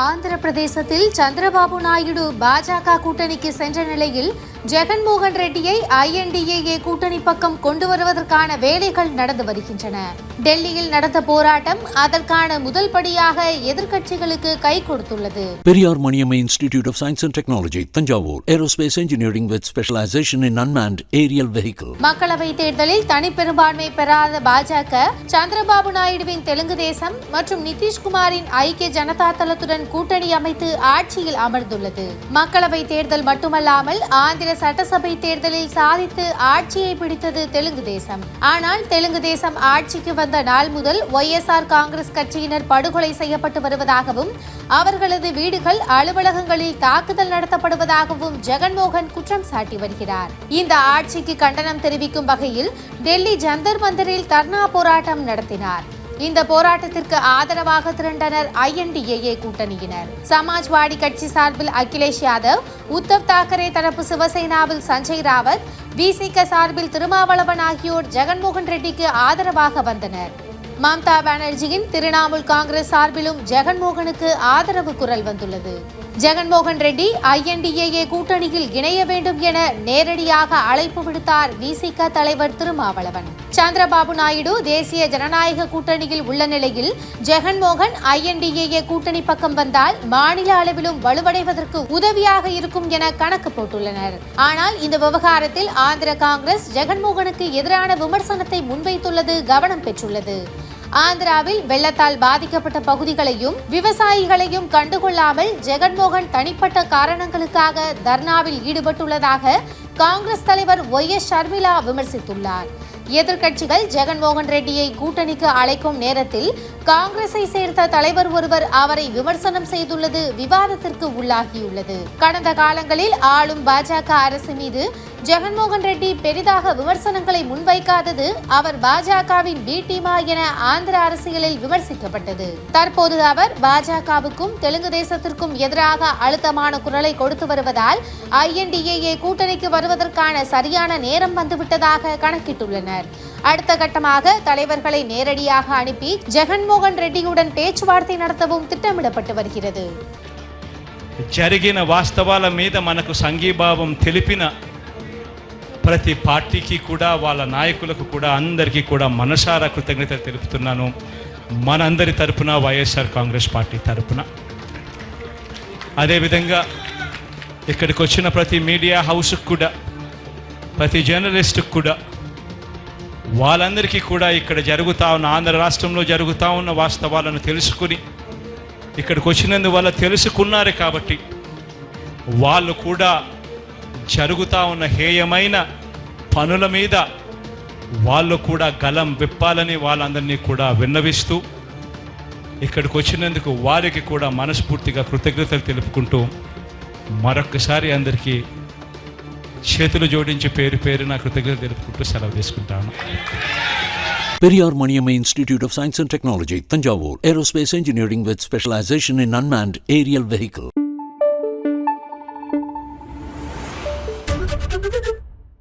ஆந்திர பிரதேசத்தில் சந்திரபாபு நாயுடு பாஜக கூட்டணிக்கு சென்ற நிலையில் ஜெகன்மோகன் ரெட்டியை INDAA கூட்டணி பக்கம் கொண்டு வருவதற்கான வேலைகள் நடந்து வருகின்றன. டெல்லியில் நடந்த போராட்டம் அதற்கான முதல் படியாக எதிர்க்கட்சிகளுக்கு கை கொடுத்துள்ளது. Periyar Maniammai institute of science and technology, Thanjavur, aerospace engineering with specialisation in unmanned aerial vehicle. மக்களவை தேர்தலில் தனிப்பெரும்பான்மை பெறாத பாஜக சந்திரபாபு நாயுடுவின் தெலுங்கு தேசம் மற்றும் நிதிஷ்குமாரின் ஐக்கிய ஜனதா தளத்துடன் கூட்டணி அமைத்து ஆட்சியில் அமர்ந்துள்ளது. மக்களவை தேர்தல் மட்டுமல்லாமல் ஆந்திர சட்டசபை தேர்தலில் சாதித்து ஆட்சியை பிடித்தது தெலுங்கு தேசம். ஆனால் தெலுங்கு தேசம் ஆட்சிக்கு வந்த நாள் முதல் YSR காங்கிரஸ் கட்சியினர் படுகொலை செய்யப்பட்டு வருவதாகவும் அவர்களது வீடுகள் அலுவலகங்களில் தாக்குதல் நடத்தப்படுவதாகவும் ஜெகன்மோகன் குற்றம் சாட்டி வருகிறார். இந்த ஆட்சிக்கு கண்டனம் தெரிவிக்கும் வகையில் டெல்லி ஜந்தர் மந்தரில் தர்ணா போராட்டம் நடத்தினார். இந்த போராட்டத்திற்கு ஆதரவாக திரண்டனர் INDAA கூட்டணியினர். சமாஜ்வாடி கட்சி சார்பில் அகிலேஷ் யாதவ், உத்தவ் தாக்கரே தரப்பு சிவசேனாவில் சஞ்சய் ராவத், VCK சார்பில் திருமாவளவன் ஆகியோர் ஜெகன்மோகன் ரெட்டிக்கு ஆதரவாக வந்தனர். மம்தா பானர்ஜியின் திரிணாமுல் காங்கிரஸ் சார்பிலும் ஜெகன்மோகனுக்கு ஆதரவு குரல் வந்துள்ளது. ஜெகன்மோகன் ரெட்டி INDAA கூட்டணியில் இணைய வேண்டும் என நேரடியாக அழைப்பு விடுத்தார் VCK தலைவர் திருமாவளவன். சந்திரபாபு நாயுடு தேசிய ஜனநாயக கூட்டணியில் உள்ள நிலையில் ஜெகன்மோகன் INDAA கூட்டணி பக்கம் வந்தால் மாநில அளவிலும் வலுவடைவதற்கு உதவியாக இருக்கும் என கணக்கு போட்டுள்ளனர். ஆனால் இந்த விவகாரத்தில் ஆந்திர காங்கிரஸ் ஜெகன்மோகனுக்கு எதிரான விமர்சனத்தை முன்வைத்துள்ளது கவனம் பெற்றுள்ளது. ஆந்திராவில் வெள்ளத்தால் பாதிக்கப்பட்ட பகுதிகளையும் விவசாயிகளையும் கண்டுகொள்ளாமல் ஜெகன்மோகன் தனிப்பட்ட காரணங்களுக்காக தர்ணாவில் ஈடுபட்டுள்ளதாக காங்கிரஸ் தலைவர் YS ஷர்மிளா விமர்சித்துள்ளார். எதிர்க்கட்சிகள் ஜெகன்மோகன் ரெட்டியை கூட்டணிக்கு அழைக்கும் நேரத்தில் காங்கிரஸை சேர்ந்த தலைவர் ஒருவர் அவரை விமர்சனம் செய்துள்ளது விவாதத்திற்கு உள்ளாகியுள்ளது. கடந்த காலங்களில் ஆளும் பாஜக அரசு மீது ஜெகன்மோகன் ரெட்டி பெரிதாக விமர்சனங்களை முன்வைக்காதது அவர் பாஜகவின் பி டீமா என ஆந்திர அரசியலில் விமர்சிக்கப்பட்டது. தற்போது அவர் பாஜகவுக்கும் தெலுங்கு தேசத்திற்கும் எதிராக அழுத்தமான குரலை கொடுத்து வருவதால் INDAA கூட்டணிக்கு வருவதற்கான சரியான நேரம் வந்துவிட்டதாக கணக்கிட்டுள்ளனர். அடுத்த கட்டமாக தலைவர்களை நேரடியாக அனுப்பி ஜெகன்மோகன் ரெட்டியுடன் பேச்சுவார்த்தை நடத்தவும் திட்டமிடப்பட்டு வருகிறது. జరిగిన వాస్తవాల మీద మనకు సంఘీభావం తెలిపిన ప్రతి పార్టీకి కూడా వాళ్ళ నాయకులకు కూడా అందరికీ కూడా మనసారా కృతజ్ఞతలు తెలుపుతున్నాను. మనందరి తరపున YSR కాంగ్రెస్ పార్టీ తరపున అదేవిధంగా ఇక్కడికి వచ్చిన ప్రతి మీడియా హౌస్కి కూడా ప్రతి జర్నలిస్టుకు కూడా వాళ్ళందరికీ కూడా ఇక్కడ జరుగుతూ ఉన్న ఆంధ్ర రాష్ట్రంలో జరుగుతూ ఉన్న వాస్తవాలను తెలుసుకుని ఇక్కడికి వచ్చినందువల్ల తెలుసుకున్నారు కాబట్టి వాళ్ళు కూడా జరుగుతూ ఉన్న హేయమైన పనుల మీద వాళ్ళు కూడా గలం విప్పాలని వాళ్ళందరినీ కూడా విన్నవిస్తూ ఇక్కడికి వచ్చినందుకు వారికి కూడా మనస్ఫూర్తిగా కృతజ్ఞతలు తెలుపుకుంటూ మరొక్కసారి అందరికీ చేతులు జోడించి పేరు పేరున కృతజ్ఞతలు తెలుపుకుంటూ సెలవు తీసుకుంటాను. Periyar Maniammai institute of science and technology, Thanjavur, aerospace engineering with specialisation in unmanned aerial vehicle.